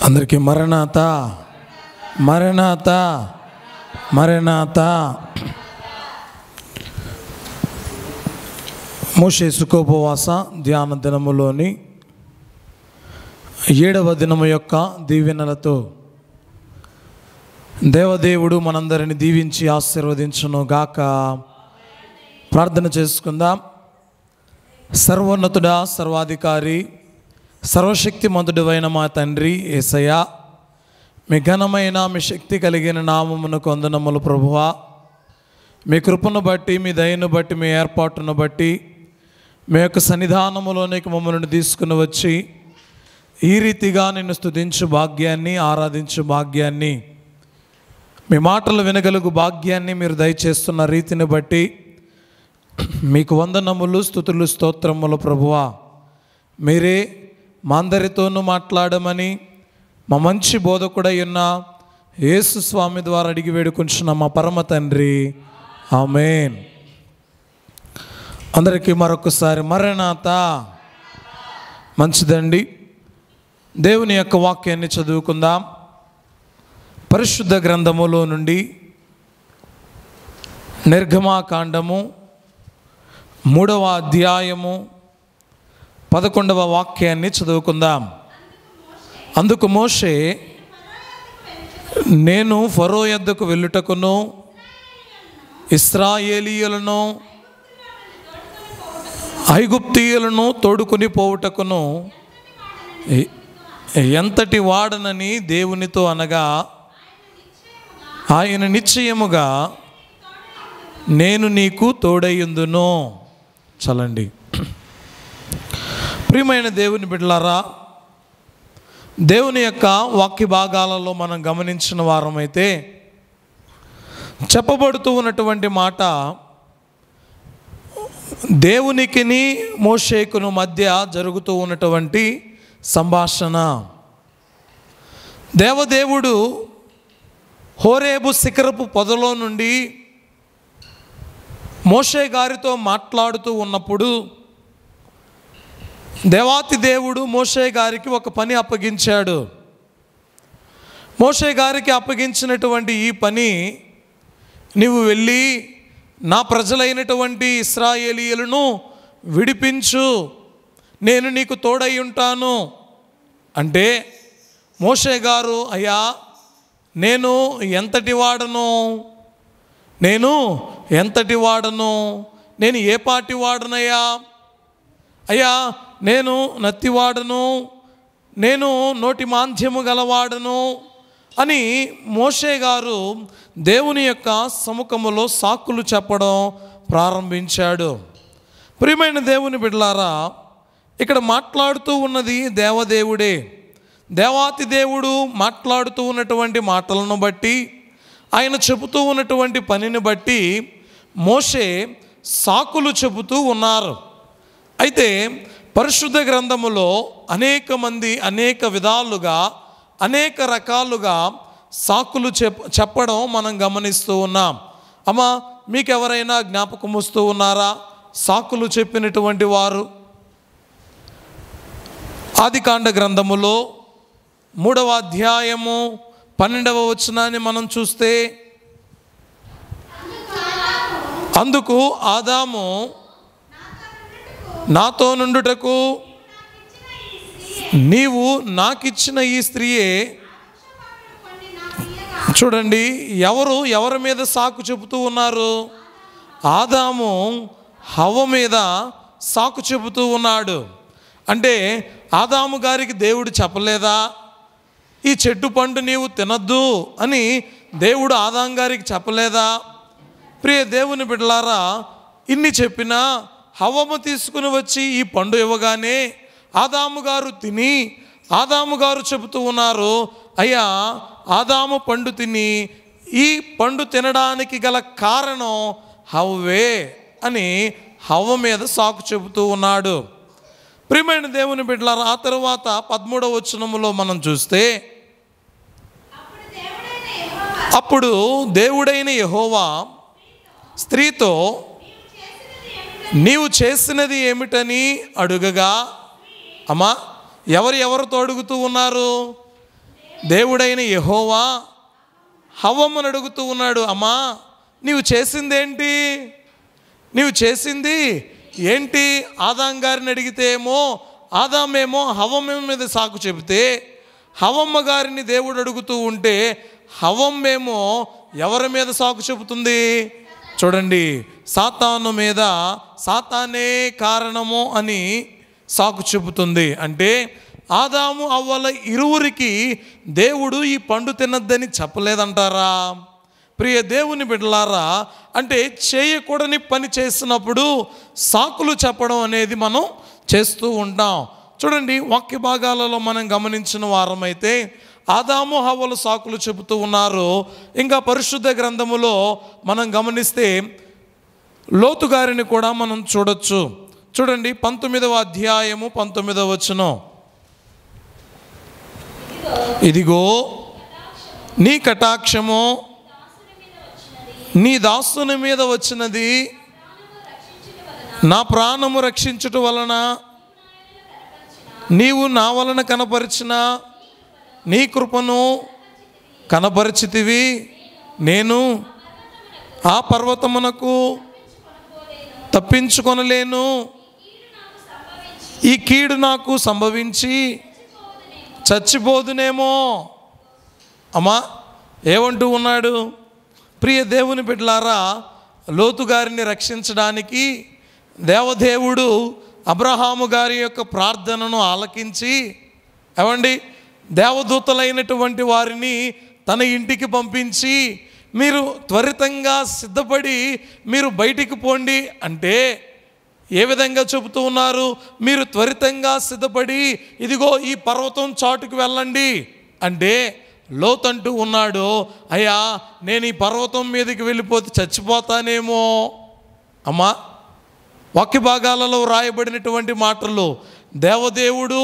అందరికీ మరణాత మరణాత మరణాత. మోషే సుఖోపవాస ధ్యాన దినములోని 7వ దినము యొక్క దీవెనలతో దేవదేవుడు మనందరిని దీవించి ఆశీర్వదించును గాక. ప్రార్థన చేసుకుందాం. సర్వోన్నతుడా, సర్వాధికారి, సర్వశక్తిమంతుడైన మా తండ్రి యేసయ్య, మీ ఘనమైన మీ శక్తి కలిగిన నామమునకు వందనములు ప్రభువా. మీ కృపను బట్టి, మీ దయను బట్టి, మీ ఏర్పాటును బట్టి మీ యొక్క సన్నిధానములోనికి మమ్మల్ని తీసుకుని వచ్చి ఈ రీతిగా నిన్ను స్తుతించు భాగ్యాన్ని, ఆరాధించు భాగ్యాన్ని, మీ మాటలు వినగలుగు భాగ్యాన్ని మీరు దయచేస్తున్న రీతిని బట్టి మీకు వందనములు, స్తుతులు, స్తోత్రములు ప్రభువా. మీరే మా అందరితోనూ మాట్లాడమని మా మంచి బోధకుడై ఉన్న యేసు స్వామి ద్వారా అడిగి వేడుకుంటున్న మా పరమ తండ్రి, ఆమేన్. అందరికీ మరొకసారి మరణాత. మంచిదండి. దేవుని యొక్క వాక్యాన్ని చదువుకుందాం. పరిశుద్ధ గ్రంథములో నుండి నిర్గమాకాండము 3వ అధ్యాయము 11వ వాక్యాన్ని చదువుకుందాం. అందుకు మోషే, నేను ఫరో యొద్దకు వెళ్ళుటకును ఇశ్రాయేలీయులను ఐగుప్తీయులను తోడుకొని పోవుటకును ఎంతటి వాడనని దేవునితో అనగా, ఆయన నిశ్చయముగా నేను నీకు తోడయ్యుందును. చలండి. ప్రియమైన దేవుని బిడ్డలారా, దేవుని యొక్క వాక్య భాగాలలో మనం గమనించిన వారమైతే చెప్పబడుతూ ఉన్నటువంటి మాట దేవునికిని మోషేకును మధ్య జరుగుతూ ఉన్నటువంటి సంభాషణ. దేవదేవుడు హోరేబు శిఖరపు పొదలో నుండి మోషే గారితో మాట్లాడుతూ ఉన్నప్పుడు దేవాతి దేవుడు మోషే గారికి ఒక పని అప్పగించాడు. మోషే గారికి అప్పగించినటువంటి ఈ పని, నీవు వెళ్ళి నా ప్రజలైనటువంటి ఇశ్రాయేలీయులను విడిపించు, నేను నీకు తోడై ఉంటాను అంటే, మోషే గారు, అయ్యా నేను ఎంతటి వాడను, నేను ఏ పాటి వాడనయ్యా, అయ్యా నేను నత్తివాడను, నేను నోటి మాంద్యము గలవాడను అని మోషే గారు దేవుని యొక్క సముఖములో సాకులు చెప్పడం ప్రారంభించాడు. ప్రియమైన దేవుని బిడ్డలారా, ఇక్కడ మాట్లాడుతూ ఉన్నది దేవదేవుడే. దేవాతి దేవుడు మాట్లాడుతూ ఉన్నటువంటి మాటలను బట్టి, ఆయన చెబుతూ ఉన్నటువంటి పనిని బట్టి మోషే సాకులు చెబుతూ ఉన్నారు. అయితే పరిశుద్ధ గ్రంథములో అనేక మంది అనేక విధాలుగా, అనేక రకాలుగా సాకులు చెప్పడం మనం గమనిస్తూ ఉన్నాం. అమ్మా, మీకు ఎవరైనా జ్ఞాపకం వస్తూ ఉన్నారా సాకులు చెప్పినటువంటి వారు? ఆదికాండ గ్రంథములో 3వ అధ్యాయము 12వ వచనాన్ని మనం చూస్తే, అందుకు ఆదాము, నాతో నుండుటకు నీవు నాకిచ్చిన ఈ స్త్రీయే. చూడండి, ఎవరి మీద సాకు చెబుతూ ఉన్నారు? ఆదాము హవ్వ మీద సాకు చెబుతూ ఉన్నాడు. అంటే ఆదాము గారికి దేవుడు చెప్పలేదా, ఈ చెట్టు పండు నీవు తినద్దు అని దేవుడు ఆదాము గారికి చెప్పలేదా? ప్రియ దేవుని బిడ్డలారా, ఇన్ని చెప్పినా హవ్వము తీసుకుని వచ్చి ఈ పండు ఇవ్వగానే ఆదాము గారు తిని, ఆదాము గారు చెబుతూ ఉన్నారు, అయ్యా ఆదాము పండు తిని ఈ పండు తినడానికి గల కారణం హవ్వే అని హవ్వ మీద సాకు చెబుతూ ఉన్నాడు. ప్రియమైన దేవుని బిడ్డలారా, ఆ తరువాత 13వ వచనములో మనం చూస్తే, అప్పుడు దేవుడైన యెహోవా స్త్రీతో, నీవు చేసినది ఏమిటని అడుగగా, అమ్మా ఎవరితో అడుగుతూ ఉన్నారు? దేవుడైన యెహోవా హవ్వమ్మను అడుగుతూ ఉన్నాడు, అమ్మా నీవు చేసిందేంటి? నీవు చేసింది ఏంటి? ఆదాం గారిని అడిగితే ఏమో ఆదామేమో హవ్వమ్మ మీద సాకు చెబితే, హవ్వమ్మ గారిని దేవుడు అడుగుతూ ఉంటే హవ్వమ్మేమో ఎవరి మీద సాకు చెబుతుంది? చూడండి, సాతాను మీద, సాతానే కారణము అని సాకు చెబుతుంది. అంటే ఆదాము అవ్వల ఇరువురికి దేవుడు ఈ పండు తినద్దని చెప్పలేదంటారా? ప్రియ దేవుని బిడ్డలారా, అంటే చేయకూడని పని చేసినప్పుడు సాకులు చెప్పడం అనేది మనం చేస్తూ ఉంటాం. చూడండి, వాక్య భాగాలలో మనం గమనించిన వారమైతే ఆదాము హవ్వలు సాకులు చెబుతూ ఉన్నారు. ఇంకా పరిశుద్ధ గ్రంథములో మనం గమనిస్తే లోతు గారిని కూడా మనం చూడొచ్చు. చూడండి, 19వ అధ్యాయము 19వ వచనం. ఇదిగో నీ కటాక్షము నీ దాసుని మీద వచ్చినది, నా ప్రాణము రక్షించుట వలన నీవు నా వలన కనపరిచిన నీ కృపను కనపరిచితివి. నేను ఆ పర్వతమునకు తప్పించుకొనలేను. ఈ కీడు నాకు సంభవించి చచ్చిపోదునేమో. అమ్మా ఏమంటూ ఉన్నాడు? ప్రియ దేవుని బిడ్డలారా, లోతు గారిని రక్షించడానికి దేవదేవుడు అబ్రహాము గారి యొక్క ప్రార్థనను ఆలకించి, ఏమండి, దేవదూతలైనటువంటి వారిని తన ఇంటికి పంపించి, మీరు త్వరితంగా సిద్ధపడి మీరు బయటికి పోండి అంటే ఏ విధంగా చెబుతూ ఉన్నారు? మీరు త్వరితంగా సిద్ధపడి ఇదిగో ఈ పర్వతం చాటుకు వెళ్ళండి అంటే లోతంటూ ఉన్నాడు, అయ్యా నేను ఈ పర్వతం మీదకి వెళ్ళిపోతే చచ్చిపోతానేమో. అమ్మా వాక్య భాగాలలో వ్రాయబడినటువంటి మాటలు, దేవదేవుడు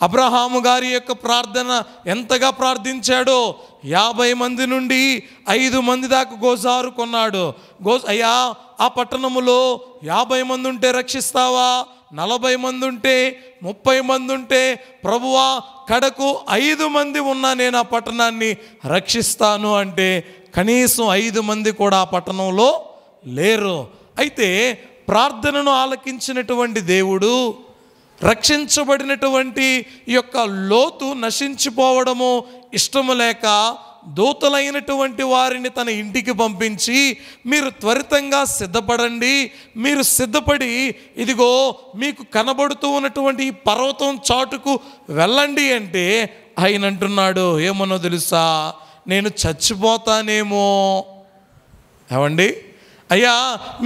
అబ్రహాము గారి యొక్క ప్రార్థన ఎంతగా ప్రార్థించాడో 50 మంది నుండి 5 మంది దాకా గోజారు కొన్నాడు. అయ్యా ఆ పట్టణములో 50 మంది ఉంటే రక్షిస్తావా? 40 మంది ఉంటే, 30 మంది ఉంటే, ప్రభువా కడకు 5 మంది ఉన్నా నేను ఆ పట్టణాన్ని రక్షిస్తాను అంటే కనీసం 5 మంది కూడా ఆ పట్టణంలో లేరు. అయితే ప్రార్థనను ఆలకించినటువంటి దేవుడు రక్షించబడినటువంటి ఈ యొక్క లోతు నశించిపోవడము ఇష్టము లేక దూతలైనటువంటి వారిని తన ఇంటికి పంపించి, మీరు త్వరితంగా సిద్ధపడండి, మీరు సిద్ధపడి ఇదిగో మీకు కనబడుతూ ఉన్నటువంటి ఈ పర్వతం చాటుకు వెళ్ళండి అంటే ఆయన అంటున్నాడు, ఏమనో తెలుసా? నేను చచ్చిపోతానేమో. ఏమండి, అయ్యా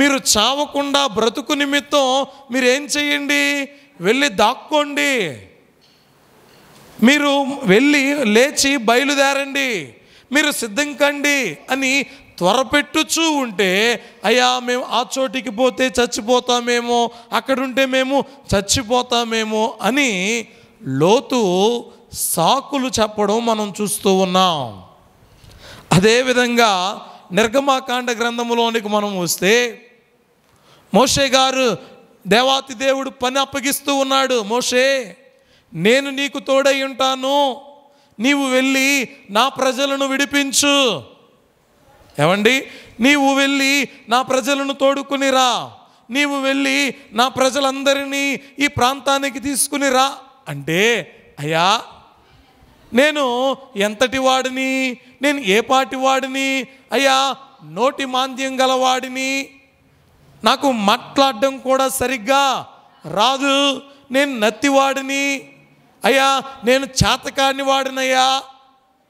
మీరు చావకుండా బ్రతుకు నిమిత్తం మీరేం చేయండి? వెళ్ళి దాక్కోండి, మీరు వెళ్ళి లేచి బయలుదేరండి, మీరు సిద్ధం కండి అని త్వరపెట్టుచూ ఉంటే, అయ్యా మేము ఆ చోటికి పోతే చచ్చిపోతామేమో, అక్కడుంటే మేము చచ్చిపోతామేమో అని లోతు సాకులు చెప్పడం మనం చూస్తూ ఉన్నాం. అదేవిధంగా నిర్గమాకాండ గ్రంథంలోనికి మనం వస్తే మోషే గారు దేవాతి దేవుడు పని అప్పగిస్తూ ఉన్నాడు, మోషే నేను నీకు తోడై ఉంటాను, నీవు వెళ్ళి నా ప్రజలను విడిపించు. ఏమండి, నీవు వెళ్ళి నా ప్రజలను తోడుకునిరా, నీవు వెళ్ళి నా ప్రజలందరినీ ఈ ప్రాంతానికి తీసుకునిరా అంటే, అయ్యా నేను ఎంతటి వాడిని, నేను ఏ పాటి వాడిని, అయ్యా నోటి మాంద్యం గలవాడిని, నాకు మాట్లాడడం కూడా సరిగ్గా రాదు, నేను నత్తివాడిని, అయ్యా నేను చేతకాని వాడినయ్యా,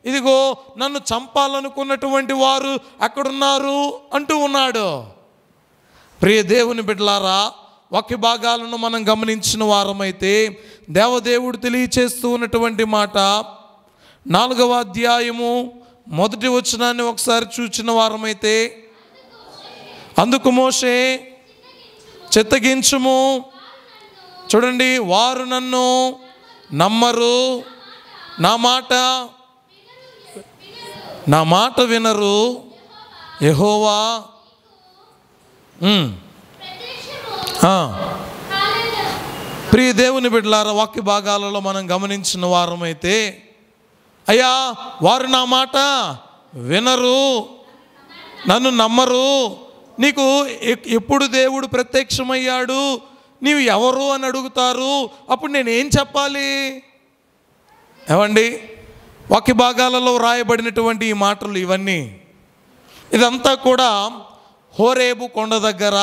ఇదిగో నన్ను చంపాలనుకున్నటువంటి వారు అక్కడున్నారు అంటూ ఉన్నాడు. ప్రియ దేవుని బిడ్డలారా, వాక్య భాగాలను మనం గమనించిన వారమైతే దేవదేవుడు తెలియచేస్తూ ఉన్నటువంటి మాట 4వ అధ్యాయము 1వ వచనాన్ని ఒకసారి చూచిన వారమైతే, అందుకు మోషే చిత్తగించుము, చూడండి, వారు నన్ను నమ్మరు, నా మాట వినరు, యెహోవా ప్రియ దేవుని బిడ్డలారా, వాక్య భాగాలలో మనం గమనించిన వారమైతే అయ్యా వారు నా మాట వినరు, నన్ను నమ్మరు, నీకు ఎప్పుడు దేవుడు ప్రత్యక్షమయ్యాడు, నీవు ఎవరు అని అడుగుతారు, అప్పుడు నేనేం చెప్పాలి? ఏమండి, వాక్య భాగాలలో రాయబడినటువంటి ఈ మాటలు ఇవన్నీ, ఇదంతా కూడా హోరేబు కొండ దగ్గర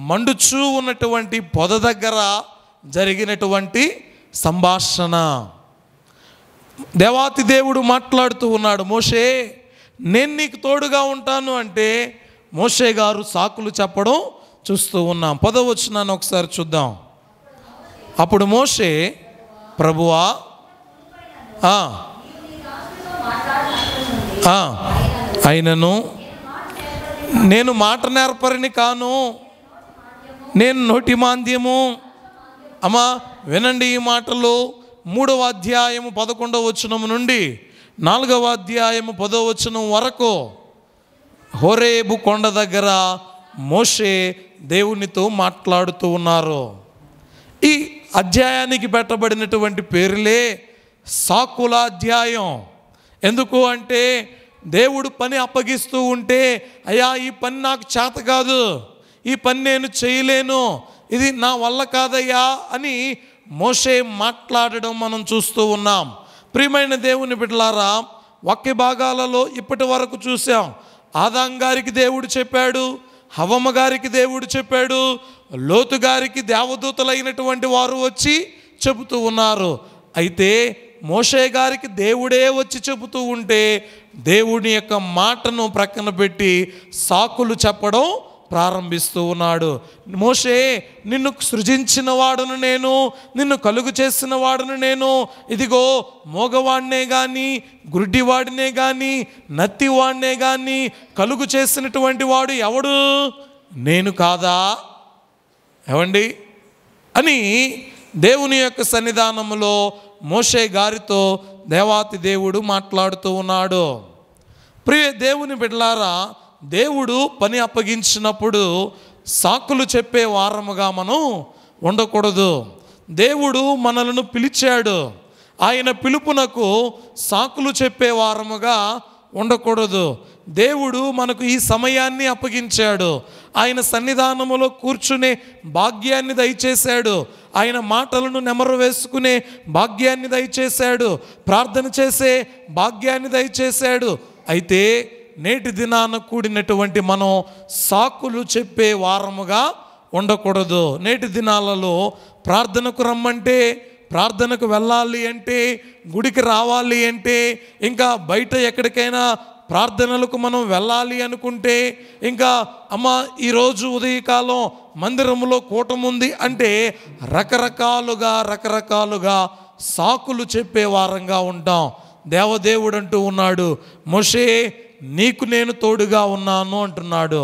మండుచూ ఉన్నటువంటి పొద దగ్గర జరిగినటువంటి సంభాషణ. దేవాతి దేవుడు మాట్లాడుతూ ఉన్నాడు, మోషే నేను నీకు తోడుగా ఉంటాను అంటే మోషే గారు సాకులు చెప్పడం చూస్తూ ఉన్నాం. 10వ వచనాన్ని ఒకసారి చూద్దాం. అప్పుడు మోషే, ప్రభువా అయినను నేను మాట నేర్పరిని కాను, నేను నోటి మాంద్యము. అమ్మా వినండి ఈ మాటలు. 3వ అధ్యాయము 11వ వచనం నుండి 4వ అధ్యాయము 10వ వచనం వరకు హోరేబు కొండ దగ్గర మోషే దేవునితో మాట్లాడుతూ ఉన్నారు. ఈ అధ్యాయానికి పెట్టబడినటువంటి పేరులే సాకుల అధ్యాయం. ఎందుకు అంటే దేవుడు పని అప్పగిస్తూ ఉంటే, అయ్యా ఈ పని నాకు చేత కాదు, ఈ పని నేను చేయలేను, ఇది నా వల్ల కాదయ్యా అని మోషే మాట్లాడడం మనం చూస్తూ ఉన్నాం. ప్రియమైన దేవుని బిడ్డలారా, వాక్య భాగాలలో ఇప్పటి వరకు చూసాం. ఆదాం గారికి దేవుడు చెప్పాడు, హవ్వమ్మ గారికి దేవుడు చెప్పాడు, లోతు గారికి దేవదూతలైనటువంటి వారు వచ్చి చెబుతూ ఉన్నారు. అయితే మోషే గారికి దేవుడే వచ్చి చెబుతూ ఉంటే దేవుని యొక్క మాటను ప్రక్కన పెట్టి సాకులు చెప్పడం ప్రారంభిస్తూ ఉన్నాడు. మోషే నిన్ను సృజించిన వాడును నేను, నిన్ను కలుగు చేసిన వాడును నేను, ఇదిగో మోగవాడినే కానీ గుడ్డివాడినే కానీ నత్తివాడినే కానీ కలుగు చేసినటువంటి వాడు ఎవడు? నేను కాదా? ఏమండి అని దేవుని యొక్క సన్నిధానంలో మోషే గారితో దేవాతి దేవుడు మాట్లాడుతూ ఉన్నాడు. ప్రియ దేవుని బిడ్డలారా, దేవుడు పని అప్పగించినప్పుడు సాకులు చెప్పే వారముగా మనం ఉండకూడదు. దేవుడు మనలను పిలిచాడు, ఆయన పిలుపునకు సాకులు చెప్పే వారముగా ఉండకూడదు. దేవుడు మనకు ఈ సమయాన్ని అప్పగించాడు, ఆయన సన్నిధానములో కూర్చునే భాగ్యాన్ని దయచేశాడు, ఆయన మాటలను నెమరు వేసుకునే భాగ్యాన్ని దయచేశాడు, ప్రార్థన చేసే భాగ్యాన్ని దయచేశాడు. అయితే నేటి దినాన కూడినటువంటి మనం సాకులు చెప్పే వారముగా ఉండకూడదు. నేటి దినాలలో ప్రార్థనకు రమ్మంటే, ప్రార్థనకు వెళ్ళాలి అంటే, గుడికి రావాలి అంటే, ఇంకా బయట ఎక్కడికైనా ప్రార్థనలకు మనం వెళ్ళాలి అనుకుంటే, ఇంకా అమ్మ ఈరోజు ఉదయకాలం మందిరంలో కూటముంది అంటే రకరకాలుగా సాకులు చెప్పే వారంగా ఉంటాం. దేవదేవుడు అంటూ ఉన్నాడు, మోషే నీకు నేను తోడుగా ఉన్నాను అంటున్నాడు.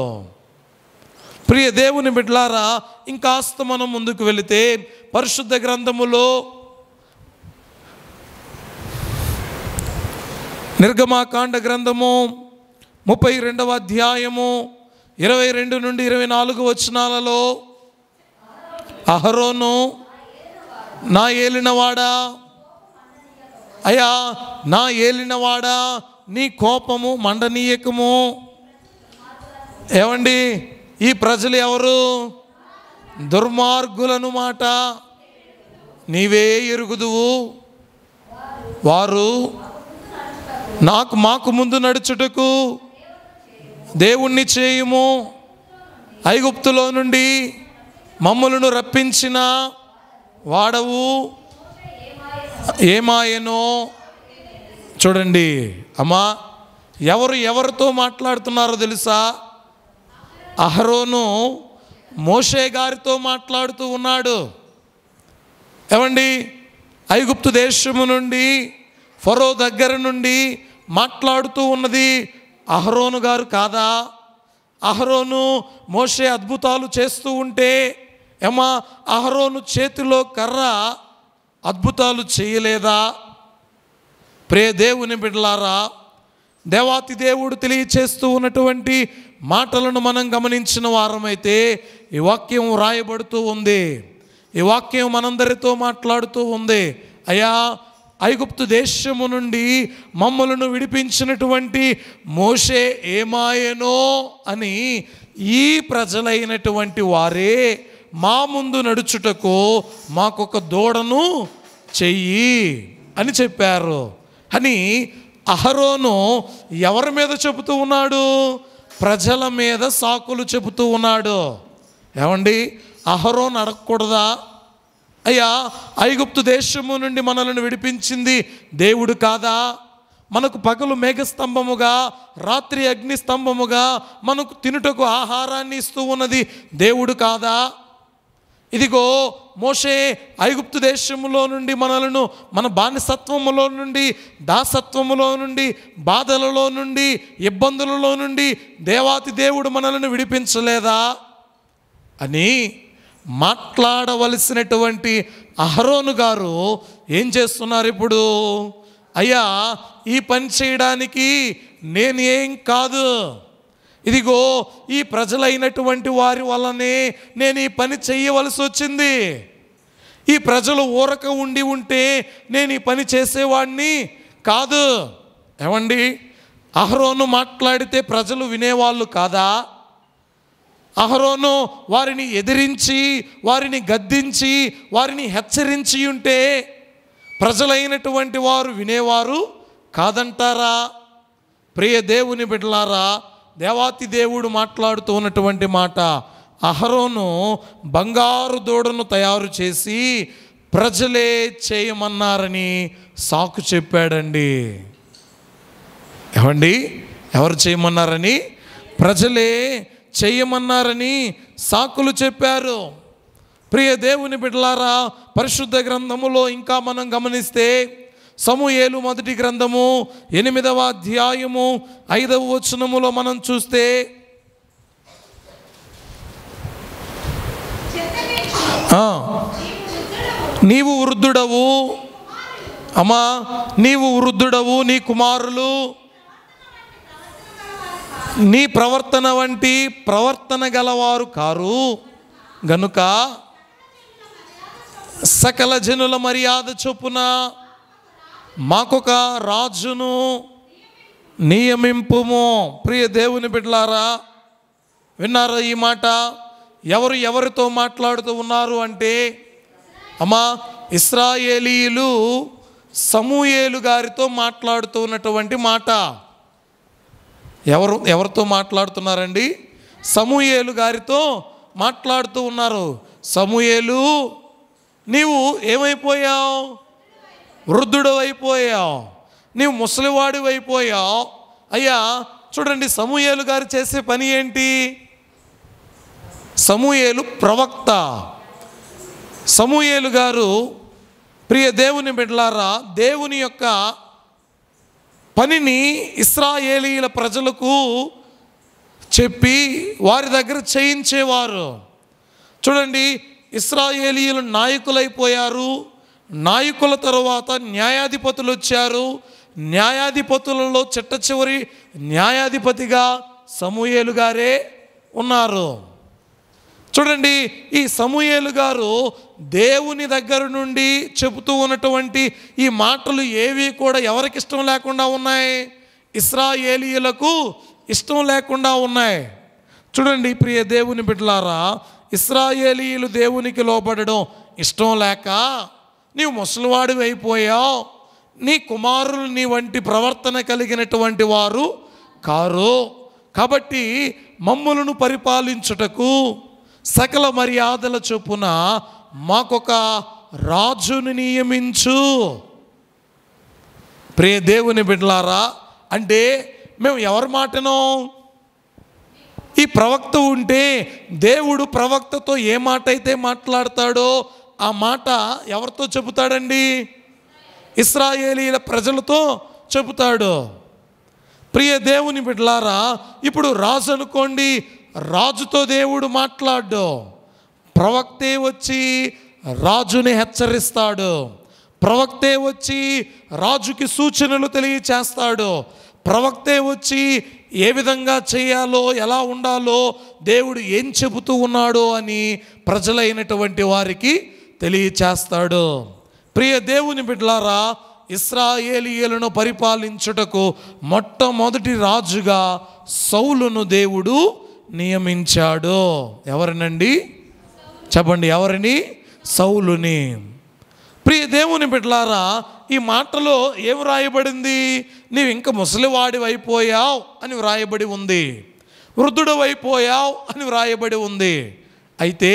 ప్రియ దేవుని బిడ్డలారా, ఇంకాస్త మనం ముందుకు వెళితే పరిశుద్ధ గ్రంథములో నిర్గమాకాండ గ్రంథము 32వ అధ్యాయము 22 నుండి 24 వచనాలలో, అహరోను నా ఏలినవాడా, అయ్యా నా ఏలినవాడా నీ కోపము మండనీయకము. ఏమండి ఈ ప్రజలు ఎవరు? దుర్మార్గులను మాట నీవే ఎరుగుదువు, వారు మాకు ముందు నడుచుటకు దేవుణ్ణి చేయుము, ఐగుప్తులో నుండి మమ్ములను రప్పించిన వాడవు ఏమాయనో. చూడండి అమ్మా, ఎవరితో మాట్లాడుతున్నారో తెలుసా? అహరోను మోషే గారితో మాట్లాడుతూ ఉన్నాడు. ఏమండి ఐగుప్తు దేశము నుండి ఫరో దగ్గర నుండి మాట్లాడుతూ ఉన్నది అహరోను గారు కాదా? అహరోను మోషే అద్భుతాలు చేస్తూ ఉంటే ఏమా అహరోను చేతిలో కర్ర అద్భుతాలు చేయలేదా? ప్రియ దేవుని బిడ్డలారా, దేవాతి దేవుడు తెలియచేస్తూ ఉన్నటువంటి మాటలను మనం గమనించిన వారమైతే ఈ వాక్యం రాయబడుతూ ఉంది, ఈ వాక్యం మనందరితో మాట్లాడుతూ ఉంది. అయ్యా ఐగుప్తు దేశము నుండి మమ్మలను విడిపించినటువంటి మోషే ఏమాయనో అని ఈ ప్రజలైనటువంటి వారే మా ముందు నడుచుటకు మాకొక దూడను చెయ్యి అని చెప్పారు అని అహరోను ఎవరి మీద చెబుతూ ఉన్నాడు? ప్రజల మీద సాకులు చెబుతూ ఉన్నాడు. ఏమండి, అహరోను అడగకూడదా? అయ్యా, ఐగుప్తు దేశము నుండి మనలను విడిపించింది దేవుడు కాదా? మనకు పగలు మేఘస్తంభముగా రాత్రి అగ్ని స్తంభముగా మనకు తినుటకు ఆహారాన్ని ఇస్తూ ఉన్నది దేవుడు కాదా? ఇదిగో మోషే ఐగుప్తు దేశములో నుండి మనలను మన బానిసత్వములో నుండి దాసత్వములో నుండి బాధలలో నుండి ఇబ్బందులలో నుండి దేవాతి దేవుడు మనలను విడిపించలేదా అని మాట్లాడవలసినటువంటి అహరోను గారు ఏం చేస్తున్నారు ఇప్పుడు? అయ్యా, ఈ పని చేయడానికి నేను ఏం కాదు, ఇదిగో ఈ ప్రజలైనటువంటి వారి వల్లనే నేను ఈ పని చేయవలసి వచ్చింది. ఈ ప్రజలు ఊరక ఉంటే నేను ఈ పని చేసేవాడిని కాదు. ఏమండి, అహరోను మాట్లాడితే ప్రజలు వినేవాళ్ళు కాదా? అహరోను వారిని ఎదిరించి వారిని గద్దించి వారిని హెచ్చరించి ఉంటే ప్రజలైనటువంటి వారు వినేవారు కాదంటారా? ప్రియ దేవుని బిడ్డలారా, దేవాతి దేవుడు మాట్లాడుతూ ఉన్నటువంటి మాట, అహరోను బంగారు దూడను తయారు చేసి ప్రజలే చేయమన్నారని సాకు చెప్పాడండి. ఏమండి, ఎవరు చేయమన్నారని? ప్రజలే చేయమన్నారని సాకులు చెప్పారు. ప్రియ దేవుని బిడ్డలారా, పరిశుద్ధ గ్రంథములో ఇంకా మనం గమనిస్తే సమూయేలు మొదటి గ్రంథము 8వ అధ్యాయము 5వ వచనములో మనం చూస్తే, నీవు వృద్ధుడవు, అమ్మా నీవు వృద్ధుడవు, నీ కుమారులు నీ ప్రవర్తన వంటి ప్రవర్తన గలవారు కారు గనుక సకల జనుల మర్యాద చొప్పున మాకొక రాజును నియమింపుము. ప్రియ దేవుని బిడ్డలారా, విన్నారా ఈ మాట? ఎవరితో మాట్లాడుతూ ఉన్నారు అంటే, అమ్మా ఇశ్రాయేలీయులు సమూయేలు గారితో మాట్లాడుతూ ఉన్నటువంటి మాట. ఎవరితో మాట్లాడుతున్నారండి? సమూయేలు గారితో మాట్లాడుతూ ఉన్నారు. సమూయేలు, నీవు ఏమైపోయావు? వృద్ధుడు అయిపోయావు, నీవు ముసలివాడు అయిపోయావు. అయ్యా చూడండి, సమూయేలు గారు చేసే పని ఏంటి? సమూయేలు ప్రవక్త. సమూయేలు గారు, ప్రియ దేవుని బిడ్డలారా, దేవుని యొక్క పనిని ఇశ్రాయేలీయుల ప్రజలకు చెప్పి వారి దగ్గర చేయించేవారు. చూడండి, ఇశ్రాయేలీయులు నాయకులైపోయారు. నాయకుల తరువాత న్యాయాధిపతులు వచ్చారు. న్యాయాధిపతులలో చిట్ట చివరి న్యాయాధిపతిగా సమూయేలు గారే ఉన్నారు. చూడండి, ఈ సమూయేలు గారు దేవుని దగ్గర నుండి చెబుతూ ఉన్నటువంటి ఈ మాటలు ఏవి కూడా ఎవరికి ఇష్టం లేకుండా ఉన్నాయి? ఇశ్రాయేలీయులకు ఇష్టం లేకుండా ఉన్నాయి. చూడండి ప్రియ దేవుని బిడ్డలారా, ఇశ్రాయేలీయులు దేవునికి లోబడడం ఇష్టం లేక నీవు ముసలివాడు అయిపోయావు, నీ కుమారులు నీ వంటి ప్రవర్తన కలిగినటువంటి వారు కారు, కాబట్టి మమ్ములను పరిపాలించుటకు సకల మర్యాదల చొప్పున మాకొక రాజుని నియమించు. ప్రియ దేవుని బిడ్డలారా, అంటే మేము ఎవరి మాటనో? ఈ ప్రవక్త ఉంటే దేవుడు ప్రవక్తతో ఏ మాట అయితే మాట్లాడతాడో ఆ మాట ఎవరితో చెబుతాడండి? ఇశ్రాయేలీయుల ప్రజలతో చెబుతాడు. ప్రియ దేవుని బిడ్డలారా, ఇప్పుడు రాజు అనుకోండి, రాజుతో దేవుడు మాట్లాడు. ప్రవక్తే వచ్చి రాజుని హెచ్చరిస్తాడు. ప్రవక్తే వచ్చి రాజుకి సూచనలు తెలియచేస్తాడు. ప్రవక్తే వచ్చి ఏ విధంగా చేయాలో, ఎలా ఉండాలో, దేవుడు ఏం చెబుతూ ఉన్నాడో అని ప్రజలైనటువంటి వారికి తెలియచేస్తాడు. ప్రియ దేవుని బిడ్డలారా, ఇశ్రాయేలీయులను పరిపాలించుటకు మొట్టమొదటి రాజుగా సౌలును దేవుడు నియమించాడు. ఎవరినండి? చెప్పండి, ఎవరిని? సౌలుని. ప్రియ దేవుని బిడ్డలారా, ఈ మాటలో ఏం వ్రాయబడింది? నీవు ఇంకా ముసలివాడివి అయిపోయావు అని వ్రాయబడి ఉంది, వృద్ధుడు అయిపోయావు అని వ్రాయబడి ఉంది. అయితే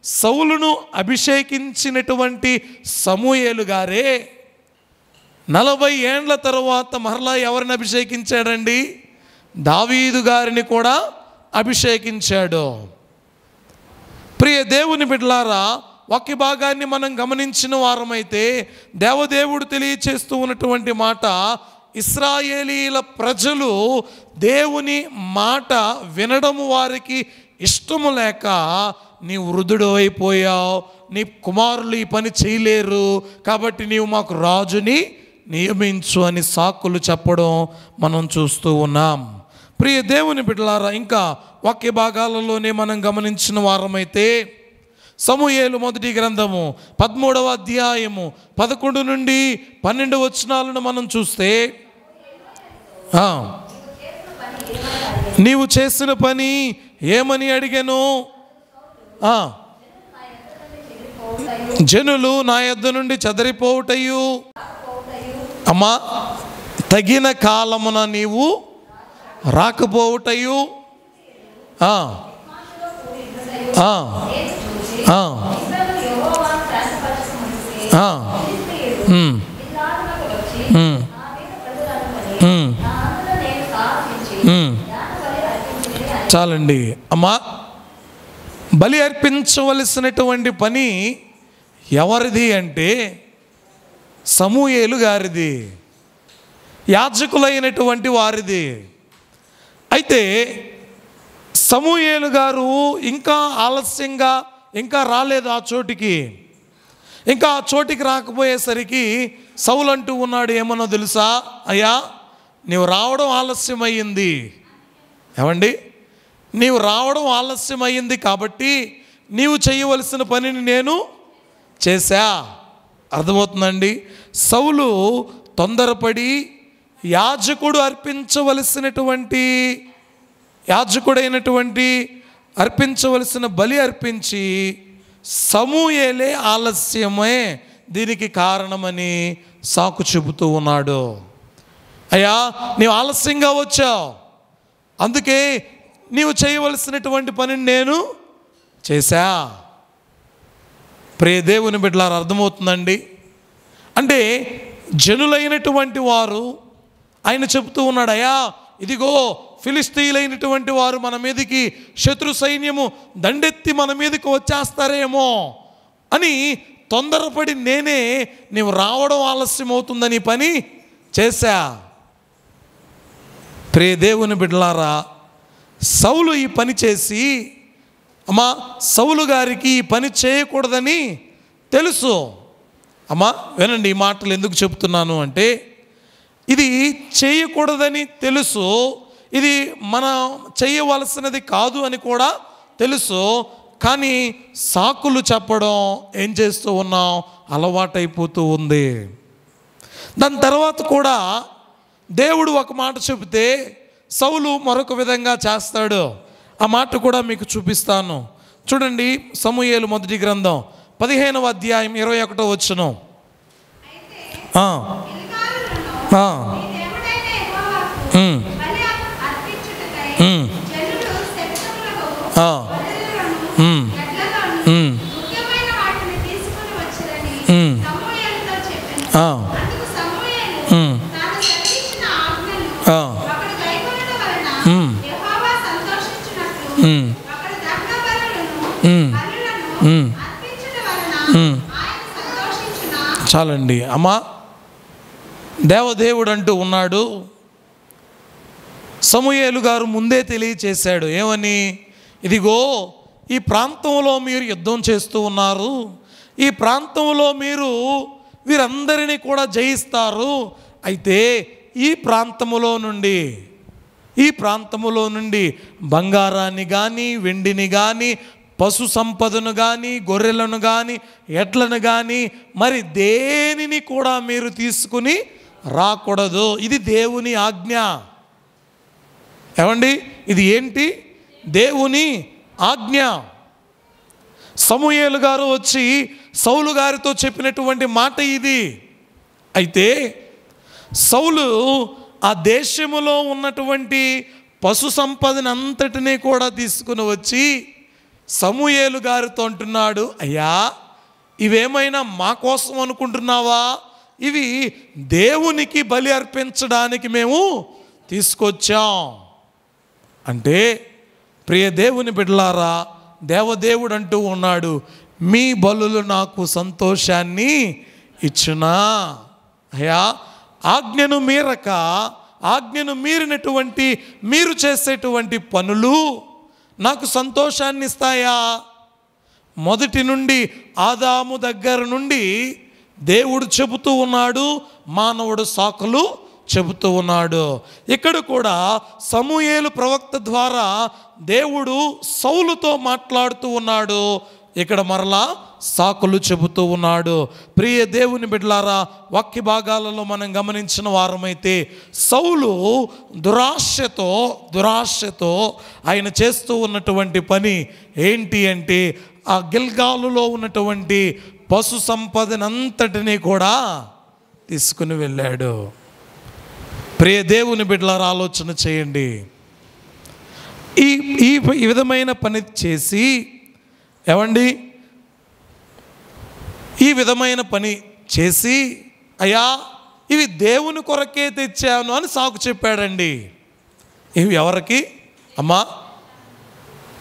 సౌలును అభిషేకించినటువంటి సమూయేలు గారే 40 ఏండ్ల తరువాత మరలా ఎవరిని అభిషేకించాడండి? దావీదు గారిని కూడా అభిషేకించాడు. ప్రియ దేవుని బిడ్డలారా, వాక్య భాగాన్ని మనం గమనించిన వారమైతే దేవదేవుడు తెలియచేస్తూ ఉన్నటువంటి మాట, ఇశ్రాయేలీల ప్రజలు దేవుని మాట వినడము వారికి ఇష్టము లేక నీవు వృద్ధుడు అయిపోయావు, నీ కుమారులు ఈ పని చేయలేరు, కాబట్టి నీవు మాకు రాజుని నియమించు అని సాకులు చెప్పడం మనం చూస్తూ ఉన్నాం. ప్రియ దేవుని బిడ్డలారా, ఇంకా వాక్య భాగాలలోనే మనం గమనించిన వారమైతే సమూయేలు మొదటి గ్రంథము 13వ అధ్యాయము 11 నుండి 12 వచనాలను మనం చూస్తే, నీవు చేసిన పని ఏమని అడిగాను? జనులు నా యొద్ద నుండి చెదరిపోవుటయు, అమ్మా తగిన కాలమున నీవు రాకపోవుటయు, చాలండి. అమ్మా, బలి అర్పించవలసినటువంటి పని ఎవరిది అంటే సమూయేలు గారిది, యాజకులైనటువంటి వారిది. అయితే సమూయేలు గారు ఇంకా ఆలస్యంగా ఇంకా రాలేదు ఆ చోటికి. ఇంకా ఆ చోటికి రాకపోయేసరికి సౌలు అంటూ ఉన్నాడు, ఏమన్నా తెలుసా? అయ్యా, నీవు రావడం ఆలస్యమయ్యింది. ఏమండి? నీవు రావడం ఆలస్యమయ్యింది కాబట్టి నీవు చేయవలసిన పనిని నేను చేశా. అర్థమవుతుందండి? సౌలు తొందరపడి యాజకుడైనటువంటి అర్పించవలసిన బలి అర్పించి సమూయేలే ఆలస్యమే దీనికి కారణమని సాకు చెబుతూ ఉన్నాడు. అయ్యా, నీవు ఆలస్యంగా వచ్చావు, అందుకే నీవు చేయవలసినటువంటి పనిని నేను చేశా. ప్రియ దేవుని బిడ్డలారా, అర్థమవుతుందండి? అంటే జనులైనటువంటి వారు ఆయన చెబుతూ ఉన్నాడు, అయ్యా ఇదిగో ఫిలిస్తీయులైనటువంటి వారు మన మీదకి, శత్రు సైన్యము దండెత్తి మన మీదకి వచ్చేస్తారేమో అని తొందరపడి నేనే నీవు రావడం ఆలస్యం అవుతుందని పని చేశా. ప్రియ దేవుని బిడ్డలారా, సౌలు ఈ పని చేసి, అమ్మా సౌలు గారికి ఈ పని చేయకూడదని తెలుసు. అమ్మా వినండి, ఈ మాటలు ఎందుకు చెప్తున్నాను అంటే, ఇది చేయకూడదని తెలుసు, ఇది మనం చేయవలసినది కాదు అని కూడా తెలుసు, కానీ సాకులు చెప్పడం ఏం చేస్తూ ఉన్నాం? అలవాటైపోతూ ఉంది. దాని తర్వాత కూడా దేవుడు ఒక మాట చెబితే సౌలు మరొక విధంగా చేస్తాడు. ఆ మాట కూడా మీకు చూపిస్తాను. చూడండి, సమూయేలు మొదటి గ్రంథం 15వ అధ్యాయం 21వ వచనం. చాలండి. అమ్మా, దేవదేవుడు అంటూ ఉన్నాడు, సమూయేలు గారు ముందే తెలియచేశాడు. ఏమని? ఇదిగో ఈ ప్రాంతంలో మీరు యుద్ధం చేస్తూ ఉన్నారు, ఈ ప్రాంతంలో మీరు వీరందరినీ కూడా జయిస్తారు. అయితే ఈ ప్రాంతములో నుండి బంగారాన్ని కానీ వెండిని కానీ పశు సంపదను కానీ, గొర్రెలను కానీ, ఎడ్లను కానీ, మరి దేనిని కూడా మీరు తీసుకుని రాకూడదు. ఇది దేవుని ఆజ్ఞ. ఏమండి, ఇది ఏంటి? దేవుని ఆజ్ఞ. సమూయేలు గారు వచ్చి సౌలు గారితో చెప్పినటువంటి మాట ఇది. అయితే సౌలు ఆ దేశములో ఉన్నటువంటి పశు సంపదని అంతటినీ కూడా తీసుకుని వచ్చి సమూయేలు గారితో అంటున్నాడు, అయ్యా, ఇవేమైనా మా కోసం అనుకుంటున్నావా? ఇవి దేవునికి బలి అర్పించడానికి మేము తీసుకొచ్చాం. అంటే ప్రియ దేవుని బిడ్డలారా, దేవదేవుడు అంటూ ఉన్నాడు, మీ బలులు నాకు సంతోషాన్ని ఇచ్చునా? అయ్యా, ఆజ్ఞను మీరక, ఆజ్ఞను మీరినటువంటి మీరు చేసేటువంటి పనులు నాకు సంతోషాన్ని ఇస్తాయా? మొదటి నుండి ఆదాము దగ్గర నుండి దేవుడు చెబుతూ ఉన్నాడు, మానవుడు సాకులు చెబుతూ ఉన్నాడు. ఇక్కడ కూడా సమూయేలు ప్రవక్త ద్వారా దేవుడు సౌలుతో మాట్లాడుతూ ఉన్నాడు. ఇక్కడ మరలా సాకులు చెబుతూ ఉన్నాడు. ప్రియ దేవుని బిడ్డలారా, వాక్య భాగాలలో మనం గమనించిన వారమైతే సౌలు దురాశతో ఆయన చేస్తూ ఉన్నటువంటి పని ఏంటి అంటే, ఆ గిల్గాలులో ఉన్నటువంటి పశు సంపదనంతటినీ కూడా తీసుకుని వెళ్ళాడు. ప్రియ దేవుని బిడ్డలారా, ఆలోచన చేయండి. ఈ విధమైన పని చేసి, ఏమండి, ఈ విధమైన పని చేసి, అయ్యా, ఇవి దేవుని కొరకే తెచ్చాను అని సాకు చెప్పాడండి. ఇవి ఎవరికి? అమ్మా,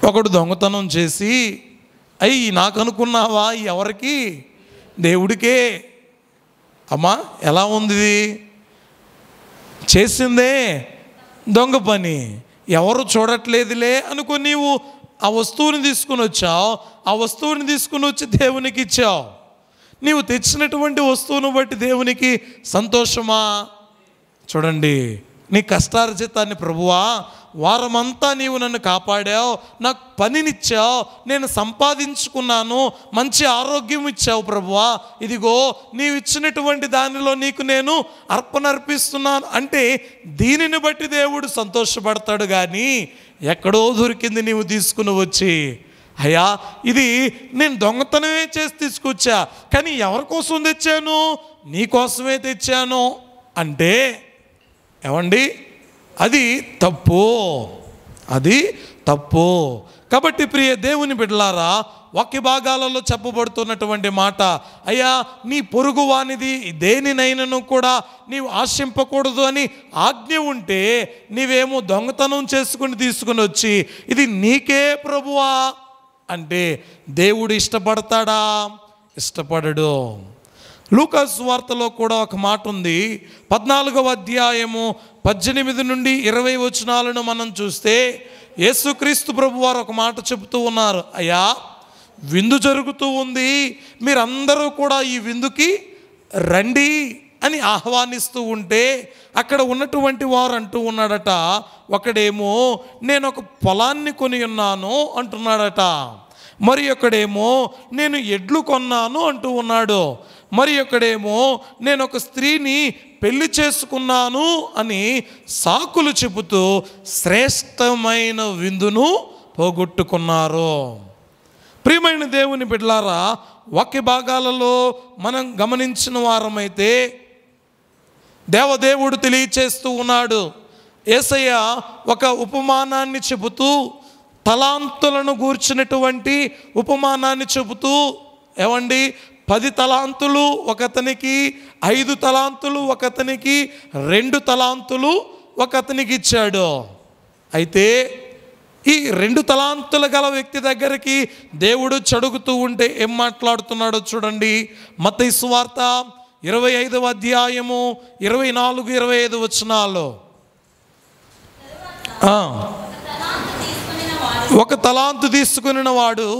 ఒకడు దొంగతనం చేసి, అయ్యి నాకు అనుకున్నావా? ఎవరికి? దేవుడికే. అమ్మా, ఎలా ఉంది? చేసిందే దొంగ పని, ఎవరు చూడట్లేదులే అనుకో. నీవు ఆ వస్తువుని తీసుకుని వచ్చావు, ఆ వస్తువుని తీసుకుని వచ్చి దేవునికి ఇచ్చావు. నీవు తెచ్చినటువంటి వస్తువును బట్టి దేవునికి సంతోషమా? చూడండి, నీ కష్టార్జితాన్ని, ప్రభువా, వారమంతా నీవు నన్ను కాపాడావు, నాకు పనినిచ్చావు, నేను సంపాదించుకున్నాను, మంచి ఆరోగ్యం ఇచ్చావు ప్రభువా, ఇదిగో నీవు ఇచ్చినటువంటి దానిలో నీకు నేను అర్పణ అర్పిస్తున్నాను అంటే దీనిని బట్టి దేవుడు సంతోషపడతాడు. కానీ ఎక్కడో దొరికింది నీవు తీసుకుని వచ్చి, అయ్యా, ఇది నేను దొంగతనమే చేసి తీసుకొచ్చా, కానీ ఎవరి కోసం తెచ్చాను? నీ కోసమే తెచ్చాను అంటే, ఏమండి, అది తప్పు, అది తప్పు. కాబట్టి ప్రియ దేవుని బిడ్డలారా, వాక్య భాగాలలో చెప్పబడుతున్నటువంటి మాట, అయ్యా, నీ పొరుగు వానిది దేనినైనను కూడా నీవు ఆశింపకూడదు అని ఆజ్ఞ ఉంటే, నీవేమో దొంగతనం చేసుకుని తీసుకుని వచ్చి ఇది నీకే ప్రభువా అంటే దేవుడు ఇష్టపడతాడా? ఇష్టపడడు. లూకాసు సువార్తలో కూడా ఒక మాట ఉంది. 14వ అధ్యాయము 18 నుండి 20 వచనాలను మనం చూస్తే యేసుక్రీస్తు ప్రభు వారు ఒక మాట చెబుతూ ఉన్నారు. అయ్యా, విందు జరుగుతూ ఉంది, మీరందరూ కూడా ఈ విందుకి రండి అని ఆహ్వానిస్తూ ఉంటే, అక్కడ ఉన్నటువంటి వారు అంటూ ఉన్నాడట, ఒకడేమో నేను ఒక పొలాన్ని కొని ఉన్నాను అంటున్నాడట, మరి ఒకడేమో నేను ఎడ్లు కొన్నాను అంటూ ఉన్నాడు, మరి ఒకడేమో నేను ఒక స్త్రీని పెళ్లి చేసుకున్నాను అని సాకులు చెబుతూ శ్రేష్టమైన విందును పోగొట్టుకున్నారు. ప్రియమైన దేవుని బిడ్డలారా, వాక్య భాగాలలో మనం గమనించిన వారమైతే దేవదేవుడు తెలియచేస్తూ ఉన్నాడు. యేసయ్య ఒక ఉపమానాన్ని చెబుతూ, తలాంతులను గూర్చినటువంటి ఉపమానాన్ని చెబుతూ, ఏమండి, 10 తలాంతులు ఒకతనికి, 5 తలాంతులు ఒకతనికి, 2 తలాంతులు ఒకతనికి ఇచ్చాడు. అయితే ఈ 2 తలాంతులు గల వ్యక్తి దగ్గరికి దేవుడు చడుగుతూ ఉంటే ఏం మాట్లాడుతున్నాడో చూడండి. మత్తయి సువార్త 25వ అధ్యాయము 24-25 వచనాల్లో, ఒక తలాంతు తీసుకుని వాడు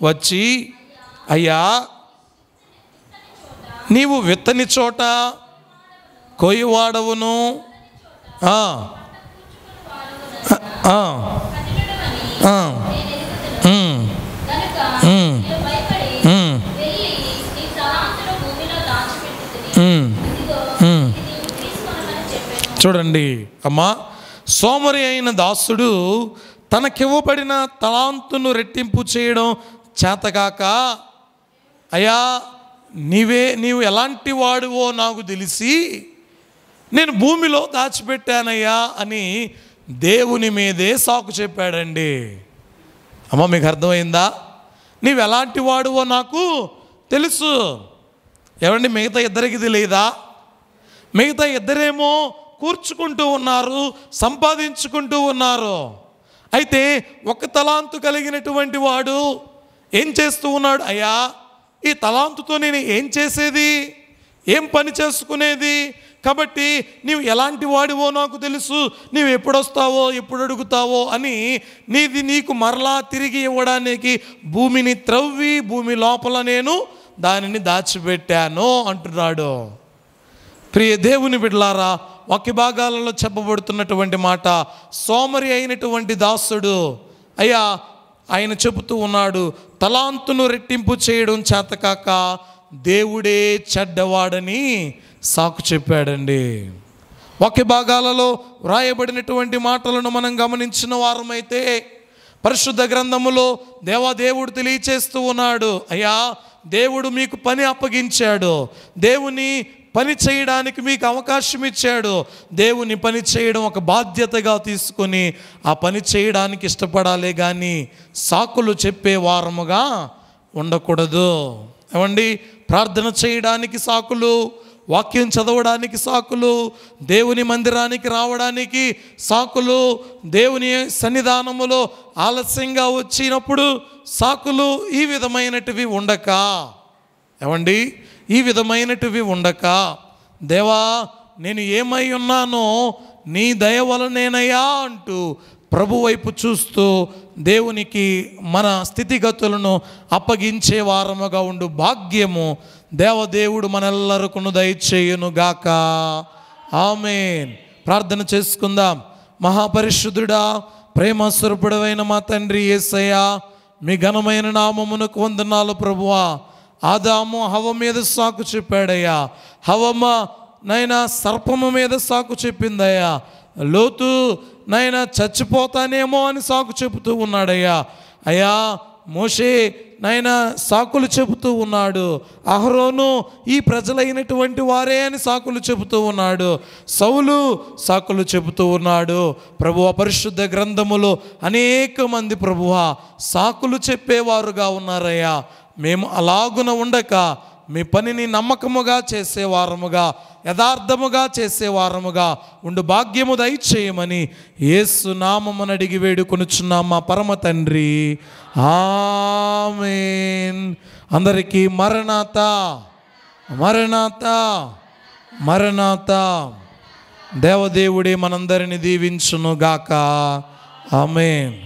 వచ్చి, అయ్యా, నీవు విత్తని చోట కోయివాడవును, చూడండి అమ్మా, సోమరి అయిన దాసుడు తనకివ్వబడిన తలాంతును రెట్టింపు చేయడం చేతగాక, అయ్యా నీవు ఎలాంటి వాడువో నాకు తెలిసి నేను భూమిలో దాచిపెట్టానయ్యా అని దేవుని మీదే సాకు చెప్పాడండి. అమ్మ, మీకు అర్థమైందా? నీవు ఎలాంటి వాడువో నాకు తెలుసు. ఏమండి, మిగతా ఇద్దరికి తెలియదా? మిగతా ఇద్దరేమో కూర్చుకుంటూ ఉన్నారు, సంపాదించుకుంటూ ఉన్నారు. అయితే ఒక తలాంతు కలిగినటువంటి వాడు ఏం చేస్తూ ఉన్నాడు? అయ్యా, ఈ తలాంతుతో నేను ఏం చేసేది, ఏం పని చేసుకునేది? కాబట్టి నీవు ఎలాంటి వాడివో నాకు తెలుసు, నీవు ఎప్పుడు వస్తావో ఎప్పుడు అడుగుతావో అని నీకు మరలా తిరిగి ఇవ్వడానికి భూమిని త్రవ్వి భూమి లోపల నేను దానిని దాచిపెట్టాను అంటున్నాడు. ప్రియ దేవుని బిడ్డలారా, వాక్య భాగాలలో చెప్పబడుతున్నటువంటి మాట, సోమరి అయినటువంటి దాసుడు అయ్యా ఆయన చెబుతూ ఉన్నాడు, తలాంతును రెట్టింపు చేయడం చేతకాక దేవుడే చెడ్డవాడని సాకు చెప్పాడండి. వాక్య భాగాలలో వ్రాయబడినటువంటి మాటలను మనం గమనించిన వారమైతే పరిశుద్ధ గ్రంథములో దేవాదేవుడు తెలియచేస్తూ ఉన్నాడు, అయ్యా దేవుడు మీకు పని అప్పగించాడు, దేవుని పని చేయడానికి మీకు అవకాశం ఇచ్చాడు. దేవుని పని చేయడం ఒక బాధ్యతగా తీసుకొని ఆ పని చేయడానికి ఇష్టపడాలి, కానీ సాకులు చెప్పే వారముగా ఉండకూడదు. ఏమండి, ప్రార్థన చేయడానికి సాకులు, వాక్యం చదవడానికి సాకులు, దేవుని మందిరానికి రావడానికి సాకులు, దేవుని సన్నిధానములో ఆలస్యంగా వచ్చినప్పుడు సాకులు, ఈ విధమైనటివి ఉండక, ఏమండి ఈ విధమైనటివి ఉండక, దేవా నేను ఏమై ఉన్నానో నీ దయ వలనేనయ్యా అంటూ ప్రభు వైపు చూస్తూ దేవునికి మన స్థితిగతులను అప్పగించే వారముగా ఉండు భాగ్యము దేవదేవుడు మనెల్లరికను దయచేయునుగాక. ఆమేన్. ప్రార్థన చేసుకుందాం. మహాపరిశుద్ధుడా, ప్రేమ స్వరూపుడైన మా తండ్రి యేసయ్యా, మీ ఘనమైన నామమునకు వందనాలు ప్రభువా. ఆదాము హవ్వ మీద సాకు చెప్పాడయ్యా, హవ్వమ్మ నైనా సర్పము మీద సాకు చెప్పిందయ్యా, లోతు నైనా చచ్చిపోతానేమో అని సాకు చెబుతూ ఉన్నాడయ్యా. అయ్యా మోషే నైనా సాకులు చెబుతూ ఉన్నాడు, అహరోను ఈ ప్రజలైనటువంటి వారే అని సాకులు చెబుతూ ఉన్నాడు, సౌలు సాకులు చెబుతూ ఉన్నాడు. ప్రభువ, పరిశుద్ధ గ్రంథములో అనేక మంది ప్రభువ సాకులు చెప్పేవారుగా ఉన్నారయ్యా. మేము అలాగున ఉండక మీ పనిని నమ్మకముగా చేసేవారముగా, యథార్థముగా చేసేవారముగా ఉండు భాగ్యము దయచేయమని యేసు నామమున అడిగి వేడుకొనుచున్నాం మా పరమ తండ్రి. ఆమేన్. అందరికీ మరణాతా మరణాతా మరణాతా. దేవదేవుడే మనందరిని దీవించునుగాక. ఆమేన్.